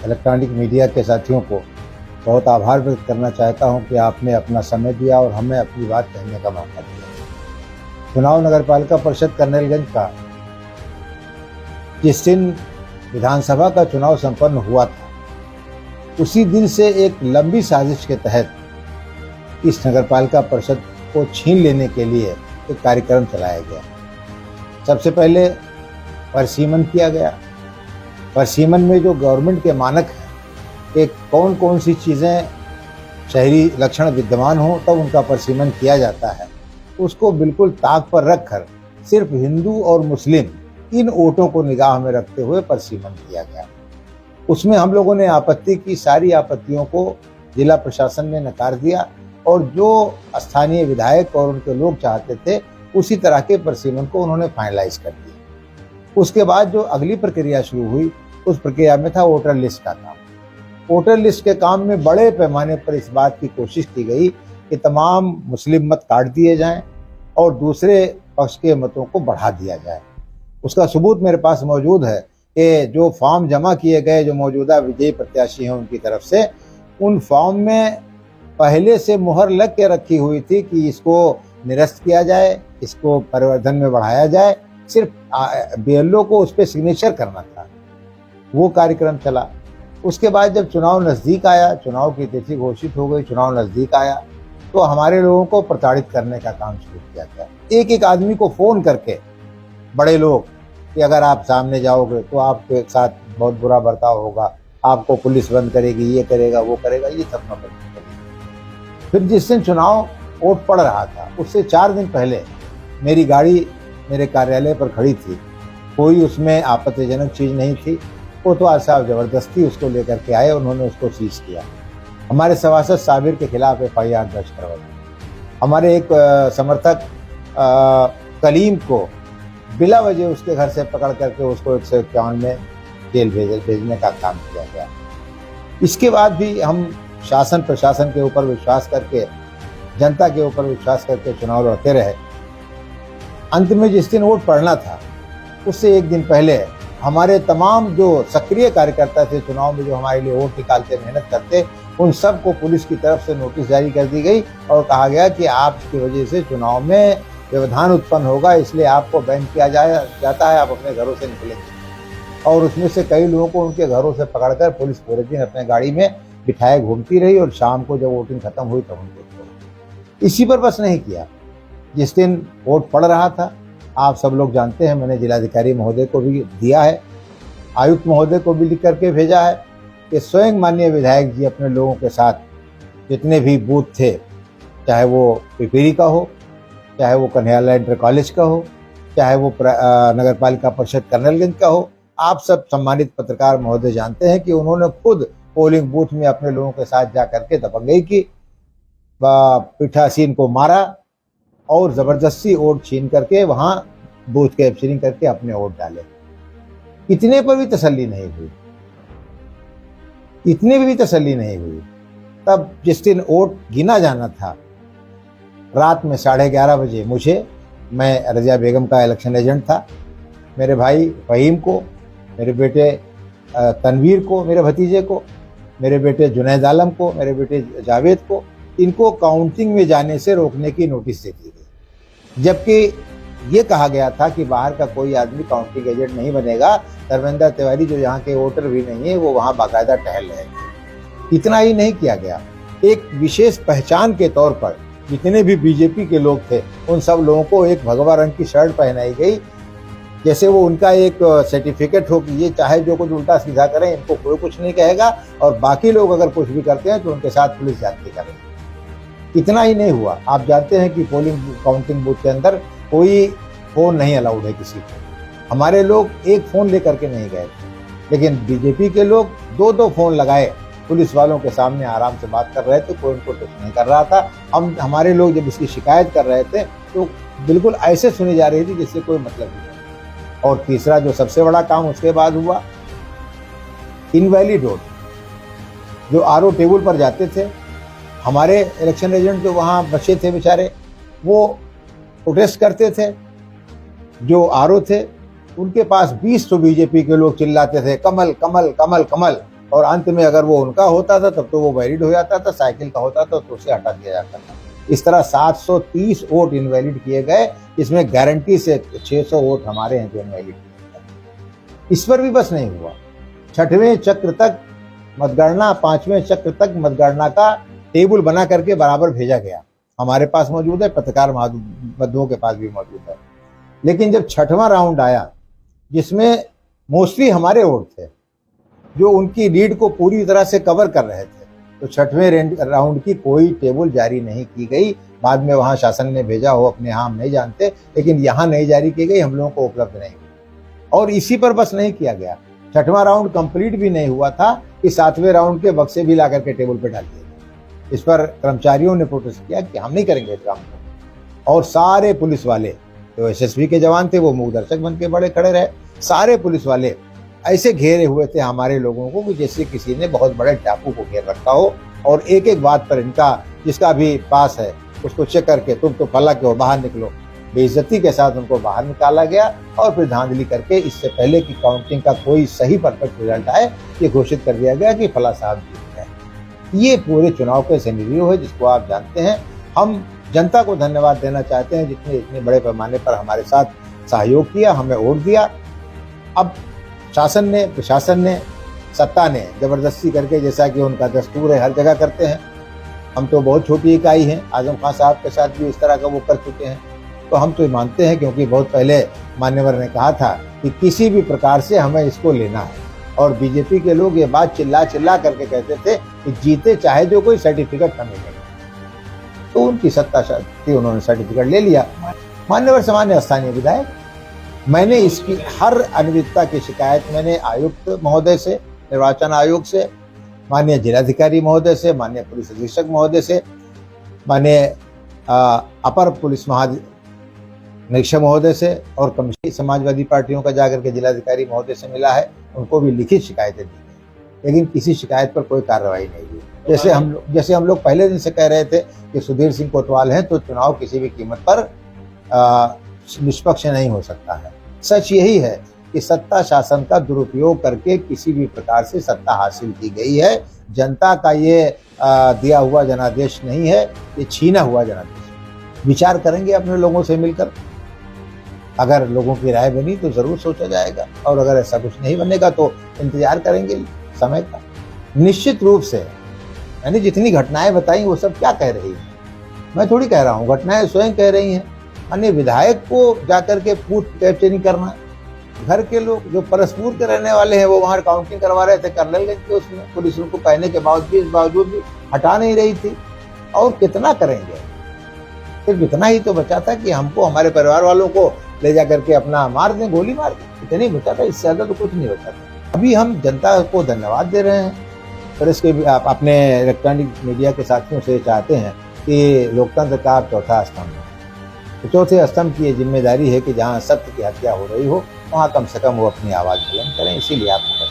Electronic media के साथियों को बहुत आभार व्यक्त करना चाहता हूं कि आपने अपना समय दिया और हमें अपनी बात कहने का मौका दिया। चुनाव नगर पालिका परिषद कर्नलगंज का जिस दिन विधानसभा का चुनाव संपन्न हुआ था, उसी दिन से एक लंबी साजिश के तहत इस नगर पालिका परिषद को छीन लेने के लिए एक कार्यक्रम चलाया गया। सबसे पहले परिसीमन किया गया। परिसीमन में जो गवर्नमेंट के मानक हैं, कि कौन कौन सी चीज़ें शहरी लक्षण विद्यमान हो तब उनका परिसीमन किया जाता है, उसको बिल्कुल ताक पर रखकर सिर्फ हिंदू और मुस्लिम इन वोटों को निगाह में रखते हुए परिसीमन किया गया। उसमें हम लोगों ने आपत्ति की, सारी आपत्तियों को जिला प्रशासन ने नकार दिया और जो स्थानीय विधायक और उनके लोग चाहते थे उसी तरह के परिसीमन को उन्होंने फाइनलाइज कर दिया। उसके बाद जो अगली प्रक्रिया शुरू हुई, उस प्रक्रिया में था वोटर लिस्ट का काम। वोटर लिस्ट के काम में बड़े पैमाने पर इस बात की कोशिश की गई कि तमाम मुस्लिम मत काट दिए जाएं और दूसरे पक्ष के मतों को बढ़ा दिया जाए। उसका सबूत मेरे पास मौजूद है कि जो फॉर्म जमा किए गए जो मौजूदा विजयी प्रत्याशी हैं उनकी तरफ से, उन फॉर्म में पहले से मुहर लग के रखी हुई थी कि इसको निरस्त किया जाए, इसको परिवर्धन में बढ़ाया जाए, सिर्फ बीएलओ को उस पर सिग्नेचर करना था। वो कार्यक्रम चला। उसके बाद जब चुनाव नज़दीक आया, चुनाव की तिथि घोषित हो गई, चुनाव नज़दीक आया, तो हमारे लोगों को प्रताड़ित करने का काम शुरू किया गया। एक एक आदमी को फ़ोन करके बड़े लोग कि अगर आप सामने जाओगे तो आपके साथ बहुत बुरा बर्ताव होगा, आपको पुलिस बंद करेगी, ये करेगा, वो करेगा, ये सब नौबत करेगी। फिर जिस दिन चुनाव वोट पड़ रहा था, उससे 4 दिन पहले मेरी गाड़ी मेरे कार्यालय पर खड़ी थी। कोई उसमें आपत्तिजनक चीज़ नहीं थी। कोतवाल साहब ज़बरदस्ती उसको लेकर के आए, उन्होंने उसको सीज किया। हमारे सभासद साबिर के खिलाफ FIR दर्ज करवाई। हमारे एक समर्थक कलीम को बिला वजह उसके घर से पकड़ करके उसको 151 में जेल भेजने का काम किया गया। इसके बाद भी हम शासन प्रशासन के ऊपर विश्वास करके, जनता के ऊपर विश्वास करके चुनाव लड़ते रहे। अंत में जिस दिन वोट पड़ना था, उससे एक दिन पहले हमारे तमाम जो सक्रिय कार्यकर्ता थे चुनाव में, जो हमारे लिए वोट निकालते, मेहनत करते, उन सबको पुलिस की तरफ से नोटिस जारी कर दी गई और कहा गया कि आपकी वजह से चुनाव में व्यवधान उत्पन्न होगा, इसलिए आपको बैन किया जाता है, आप अपने घरों से निकलेंगे। और उसमें से कई लोगों को उनके घरों से पकड़कर पुलिस पूरे दिन अपने गाड़ी में बिठाए घूमती रही और शाम को जब वोटिंग खत्म हुई तब उनको छोड़ा। इसी पर बस नहीं किया। जिस दिन वोट पड़ रहा था, आप सब लोग जानते हैं, मैंने जिलाधिकारी महोदय को भी दिया है, आयुक्त महोदय को भी लिख करके भेजा है कि स्वयं माननीय विधायक जी अपने लोगों के साथ जितने भी बूथ थे, चाहे वो पिपीरी का हो, चाहे वो कन्हैयालाल इंटर कॉलेज का हो, चाहे वो नगर पालिका परिषद कर्नलगंज का हो, आप सब सम्मानित पत्रकार महोदय जानते हैं कि उन्होंने खुद पोलिंग बूथ में अपने लोगों के साथ जा करके दबंगई की, पीठासीन को मारा और ज़बरदस्ती वोट छीन करके वहाँ बूथ कैप्चरिंग करके अपने वोट डाले। इतने पर भी तसल्ली नहीं हुई, इतने भी तसल्ली नहीं हुई। तब जिस दिन वोट गिना जाना था, रात में 11:30 बजे मैं रज़िया बेगम का इलेक्शन एजेंट था, मेरे भाई फ़हीम को, मेरे बेटे तनवीर को, मेरे भतीजे को, मेरे बेटे जुनैद आलम को, मेरे बेटे जावेद को, इनको काउंटिंग में जाने से रोकने की नोटिस दे दी गई। जबकि ये कहा गया था कि बाहर का कोई आदमी काउंटिंग एजेंट नहीं बनेगा, धर्मेंद्र तिवारी जो यहाँ के वोटर भी नहीं है वो वहाँ बाकायदा टहल रहे। इतना ही नहीं किया गया, एक विशेष पहचान के तौर पर जितने भी बीजेपी के लोग थे उन सब लोगों को एक भगवा रंग की शर्ट पहनाई गई, जैसे वो उनका एक सर्टिफिकेट हो कि ये चाहे जो कुछ उल्टा सीधा करें, इनको कोई कुछ नहीं कहेगा, और बाकी लोग अगर कुछ भी करते हैं तो उनके साथ पुलिस जाती करेगी। इतना ही नहीं हुआ, आप जानते हैं कि पोलिंग काउंटिंग बूथ के अंदर कोई फ़ोन नहीं अलाउड है किसी को। हमारे लोग एक फ़ोन लेकर के नहीं गए, लेकिन बीजेपी के लोग 2-2 फ़ोन लगाए, पुलिस वालों के सामने आराम से बात कर रहे थे, कोई उनको टच नहीं कर रहा था। हमारे लोग जब इसकी शिकायत कर रहे थे तो बिल्कुल ऐसे सुनी जा रही थी जिससे कोई मतलब नहीं। और तीसरा जो सबसे बड़ा काम उसके बाद हुआ, इनवैलिड वोट जो आरओ टेबल पर जाते थे, हमारे इलेक्शन एजेंट जो वहाँ बचे थे बेचारे, वो प्रोटेस्ट करते थे। जो आरओ थे उनके पास 20 बीजेपी के लोग चिल्लाते थे कमल कमल कमल कमल, और अंत में अगर वो उनका होता था तब तो वो वैलिड हो जाता था, साइकिल का होता था तो उसे हटा दिया जाता था। इस तरह 730 वोट इनवैलिड किए गए, इसमें गारंटी से 600 वोट हमारे हैं जो इनवैलिड किए गए। इस पर भी बस नहीं हुआ, 6वें चक्र तक मतगणना, 5वें चक्र तक मतगणना का टेबल बना करके बराबर भेजा गया। हमारे पास मौजूद है, पत्रकार बंधुओं के पास भी मौजूद है। लेकिन जब 6वां राउंड आया, जिसमें मोस्टली हमारे वोट थे जो उनकी लीड को पूरी तरह से कवर कर रहे थे, तो 6वें राउंड की कोई टेबल जारी नहीं की गई। बाद में वहां शासन ने भेजा हो, अपने यहाँ हम नहीं जानते, लेकिन यहाँ नहीं जारी की गई, हम लोगों को उपलब्ध नहीं हुई। और इसी पर बस नहीं किया गया, 6वां राउंड कंप्लीट भी नहीं हुआ था कि 7वें राउंड के बक्से भी ला करके टेबल पे डाल दिए गए। इस पर कर्मचारियों ने प्रोटेस्ट किया कि हम नहीं करेंगे इस काम को। और सारे पुलिस वाले, जो एसएसबी के जवान थे, वो मूक दर्शक बन के बड़े खड़े रहे। सारे पुलिस वाले ऐसे घेरे हुए थे हमारे लोगों को कि जैसे किसी ने बहुत बड़े डाकू को घेर रखा हो, और एक एक बात पर इनका, जिसका भी पास है उसको चेक करके तुम तो फला के हो, बाहर निकलो। बेइज्जती के साथ उनको बाहर निकाला गया और फिर धांधली करके इससे पहले कि काउंटिंग का कोई सही परफेक्ट रिजल्ट आए, ये घोषित कर दिया गया कि फला साहब जीत गए। ये पूरे चुनाव के सिनेरियो है जिसको आप जानते हैं। हम जनता को धन्यवाद देना चाहते हैं जितने इतने बड़े पैमाने पर हमारे साथ सहयोग किया, हमें वोट दिया। अब शासन ने, प्रशासन ने, सत्ता ने जबरदस्ती करके, जैसा कि उनका दस्तूर है, हर जगह करते हैं। हम तो बहुत छोटी इकाई हैं, आजम खान साहब के साथ भी इस तरह का वो कर चुके हैं, तो हम तो मानते हैं, क्योंकि बहुत पहले मान्यवर ने कहा था कि किसी भी प्रकार से हमें इसको लेना है। और बीजेपी के लोग ये बात चिल्ला चिल्ला करके कहते थे कि जीते चाहे जो कोई, सर्टिफिकेट हमें लेना। तो उनकी सत्ता थी, उन्होंने सर्टिफिकेट ले लिया। मान्यवर सामान्य स्थानीय विधायक, मैंने इसकी हर अनियमितता की शिकायत मैंने आयुक्त महोदय से, निर्वाचन आयोग से, माननीय जिलाधिकारी महोदय से, माननीय पुलिस अधीक्षक महोदय से, माननीय अपर पुलिस महानिरीक्षक महोदय से, और कमिश्नर समाजवादी पार्टियों का जाकर के जिलाधिकारी महोदय से मिला है, उनको भी लिखित शिकायतें दी गई, लेकिन किसी शिकायत पर कोई कार्रवाई नहीं हुई। जैसे हम लोग पहले दिन से कह रहे थे कि सुधीर सिंह कोतवाल हैं तो चुनाव किसी भी कीमत पर निष्पक्ष नहीं हो सकता है। सच यही है कि सत्ता शासन का दुरुपयोग करके किसी भी प्रकार से सत्ता हासिल की गई है। जनता का ये दिया हुआ जनादेश नहीं है, ये छीना हुआ जनादेश। विचार करेंगे अपने लोगों से मिलकर, अगर लोगों की राय बनी तो जरूर सोचा जाएगा, और अगर ऐसा कुछ नहीं बनेगा तो इंतजार करेंगे समय का। निश्चित रूप से मैंने जितनी घटनाएं बताई वो सब क्या कह रही हैं, मैं थोड़ी कह रहा हूँ, घटनाएं स्वयं कह रही हैं। अन्य विधायक को जाकर के पूछ कैप्चरिंग करना, घर के लोग जो परस्पर के रहने वाले हैं वो वहां काउंटिंग करवा रहे थे कर्नलगंज के, उसमें पुलिस उनको कहने के बावजूद भी हटा नहीं रही थी। और कितना करेंगे, सिर्फ इतना ही तो बचा था कि हमको, हमारे परिवार वालों को ले जा करके अपना मार दें, गोली मार दें, इतना ही बचा था, इससे ज्यादा तो कुछ नहीं बचा था। अभी हम जनता को धन्यवाद दे रहे हैं, प्रेस के अपने इलेक्ट्रॉनिक मीडिया के साथियों से चाहते हैं कि लोकतंत्र का चौथा स्तंभ है। तो चौथे स्तंभ की जिम्मेदारी है कि जहाँ सत्य की हत्या हो रही हो वहाँ कम से कम वो अपनी आवाज़ बुलंद करें, इसीलिए आपको